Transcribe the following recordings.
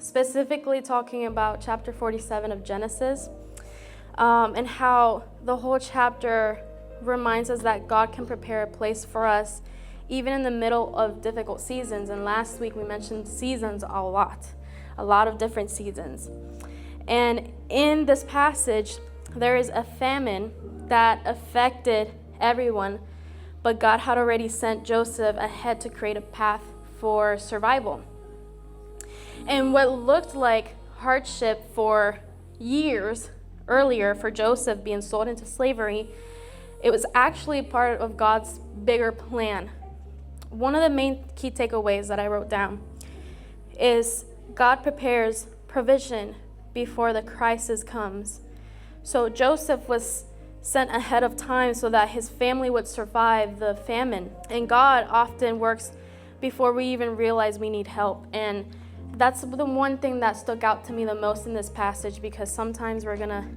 specifically talking about chapter 47 of Genesis, and how the whole chapter reminds us that God can prepare a place for us even in the middle of difficult seasons. And last week we mentioned seasons a lot of different seasons. And in this passage, there is a famine that affected everyone, but God had already sent Joseph ahead to create a path for survival. And what looked like hardship for years earlier for Joseph being sold into slavery, it was actually part of God's bigger plan. One of the main key takeaways that I wrote down is God prepares provision before the crisis comes. So Joseph was sent ahead of time so that his family would survive the famine. And God often works before we even realize we need help. And that's the one thing that stuck out to me the most in this passage, because sometimes we're gonna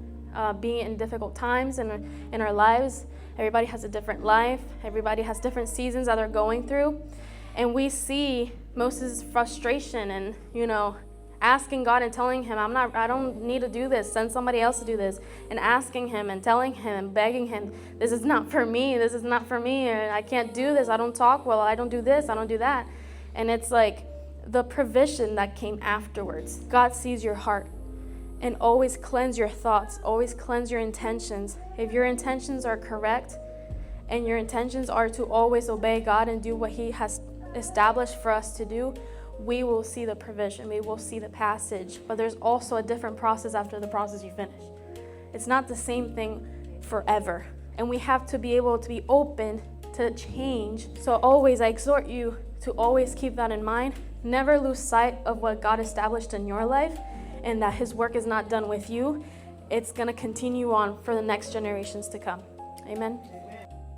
be in difficult times in our lives. Everybody has a different life. Everybody has different seasons that they're going through. And we see Moses' frustration and, asking God and telling him, I don't need to do this. Send somebody else to do this. And asking him and telling him and begging him, this is not for me. This is not for me. And I can't do this. I don't talk well. I don't do this. I don't do that. And it's like the provision that came afterwards. God sees your heart. And always cleanse your thoughts. Always cleanse your intentions. If your intentions are correct and your intentions are to always obey God and do what He has established for us to do, we will see the provision. We will see the passage. But there's also a different process after the process you finish. It's not the same thing forever. And we have to be able to be open to change. So always, I exhort you to always keep that in mind. Never lose sight of what God established in your life, and that His work is not done with you. It's going to continue on for the next generations to come. Amen.